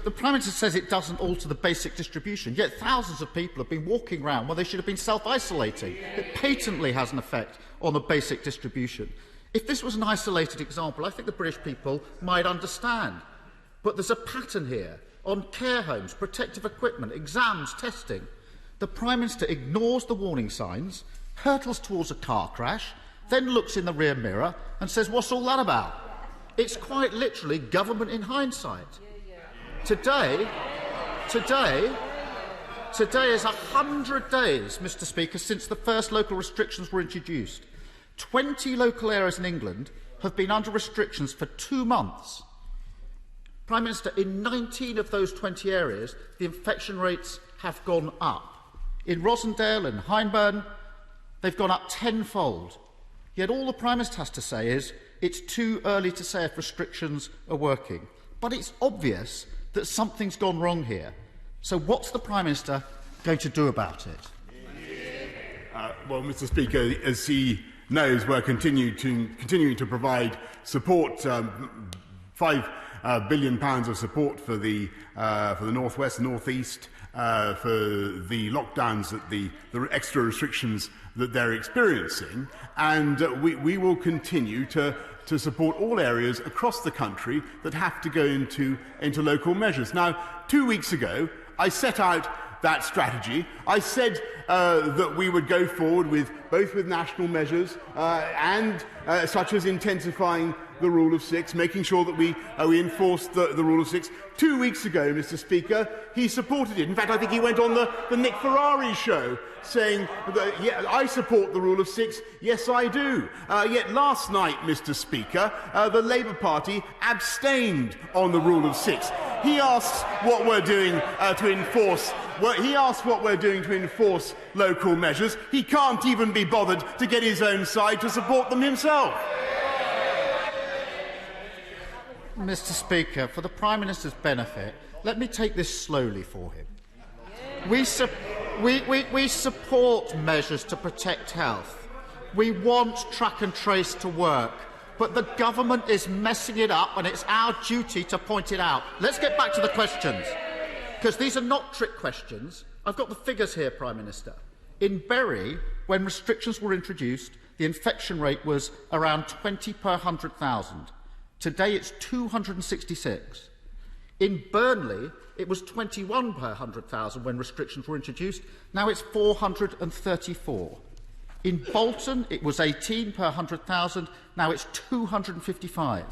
the Prime Minister says it doesn't alter the basic distribution, yet thousands of people have been walking around while they should have been self-isolating. It patently has an effect on the basic distribution. If this was an isolated example, I think the British people might understand. But there's a pattern here on care homes, protective equipment, exams, testing. The Prime Minister ignores the warning signs, hurtles towards a car crash, then looks in the rear mirror and says, "What's all that about?" It's quite literally government in hindsight. Today is 100 days, Mr Speaker, since the first local restrictions were introduced. 20 local areas in England have been under restrictions for 2 months. Prime Minister, in 19 of those 20 areas, the infection rates have gone up. In Rosendale and Hyndburn, they've gone up tenfold. Yet all the Prime Minister has to say is it's too early to say if restrictions are working. But it's obvious that something's gone wrong here. So what's the Prime Minister going to do about it? Well, Mr Speaker, as he knows, we're continuing to provide support, £5 billion of support for the North West and North East, for the lockdowns, the extra restrictions that they're experiencing, and we will continue to support all areas across the country that have to go into local measures. Now, 2 weeks ago, I set out that strategy. I said that we would go forward with national measures and such as intensifying the rule of six, making sure that we enforce the rule of six. 2 weeks ago, Mr Speaker, he supported it. In fact, I think he went on the Nick Ferrari show saying that, yeah, I support the rule of six, yes I do. Yet last night, Mr Speaker, the Labour Party abstained on the rule of six. He asks what we're doing to enforce. He asks what we're doing to enforce local measures. He can't even be bothered to get his own side to support them himself. Mr Speaker, for the Prime Minister's benefit, let me take this slowly for him. We support measures to protect health. We want track and trace to work. But the government is messing it up, and it's our duty to point it out. Let's get back to the questions, because these are not trick questions. I've got the figures here, Prime Minister. In Bury, when restrictions were introduced, the infection rate was around 20 per 100,000. Today it's 266. In Burnley, it was 21 per 100,000 when restrictions were introduced. Now it's 434. In Bolton, it was 18 per 100,000. Now it's 255.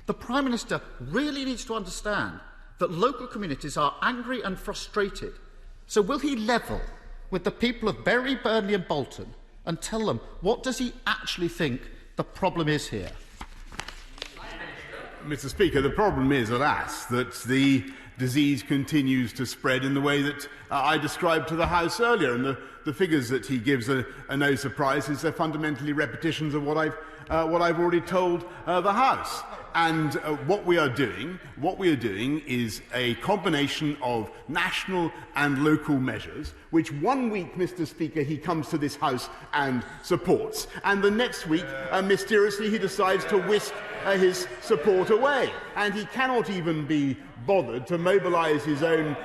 The Prime Minister really needs to understand that local communities are angry and frustrated. So will he level with the people of Bury, Burnley and Bolton and tell them what does he actually think the problem is here? Mr Speaker, the problem is, alas, that the disease continues to spread in the way that I described to the House earlier, and the figures that he gives are no surprise, as they're fundamentally repetitions of what I've already told the House. And what we are doing is a combination of national and local measures, which 1 week, Mr Speaker, he comes to this House and supports, and the next week, mysteriously, he decides to whisk his support away, and he cannot even be bothered to mobilise his own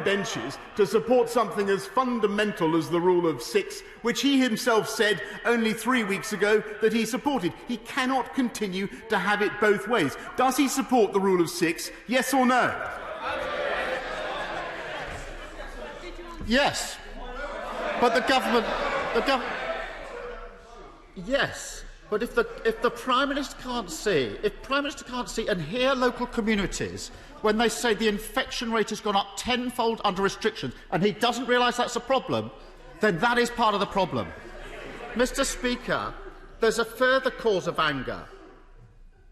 benches to support something as fundamental as the rule of six, which he himself said only 3 weeks ago that he supported. He cannot continue to have it both ways. Does he support the rule of six, yes or no? Yes. But the government... Yes. But if the Prime Minister can't see, and hear local communities when they say the infection rate has gone up tenfold under restrictions, and he doesn't realise that's a problem, then that is part of the problem. Mr Speaker, there's a further cause of anger.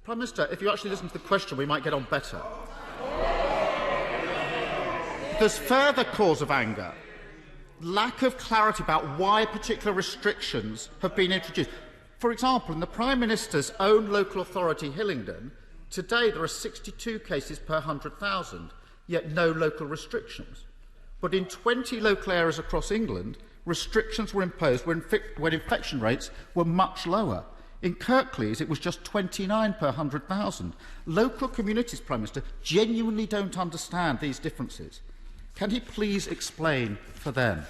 Prime Minister, if you actually listen to the question, we might get on better. There's further cause of anger. Lack of clarity about why particular restrictions have been introduced. For example, in the Prime Minister's own local authority, Hillingdon, today there are 62 cases per 100,000, yet no local restrictions. But in 20 local areas across England, restrictions were imposed when infection rates were much lower. In Kirklees, it was just 29 per 100,000. Local communities, Prime Minister, genuinely don't understand these differences. Can he please explain for them?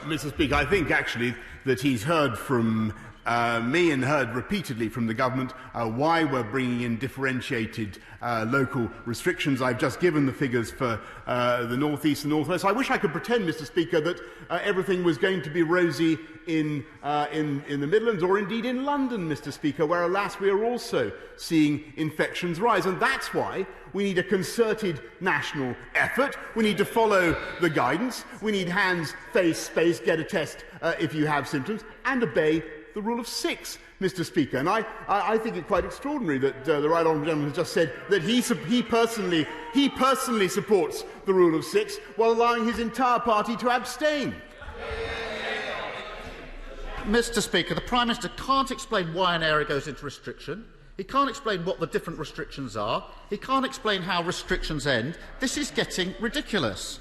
Mr. Speaker, I think actually that he's heard from me and heard repeatedly from the government why we're bringing in differentiated local restrictions. I've just given the figures for the North East and North West. I wish I could pretend, Mr. Speaker, that everything was going to be rosy in the Midlands or indeed in London, Mr. Speaker, where, alas, we are also seeing infections rise. And that's why we need a concerted national effort. We need to follow the guidance. We need hands, face, space, get a test if you have symptoms, and obey the rule of 6, Mr. Speaker. And I think it quite extraordinary that the right honourable gentleman has just said that he personally supports the rule of 6 while allowing his entire party to abstain. Mr. Speaker, the Prime Minister can't explain why an area goes into restriction. He can't explain what the different restrictions are. He can't explain how restrictions end. This is getting ridiculous.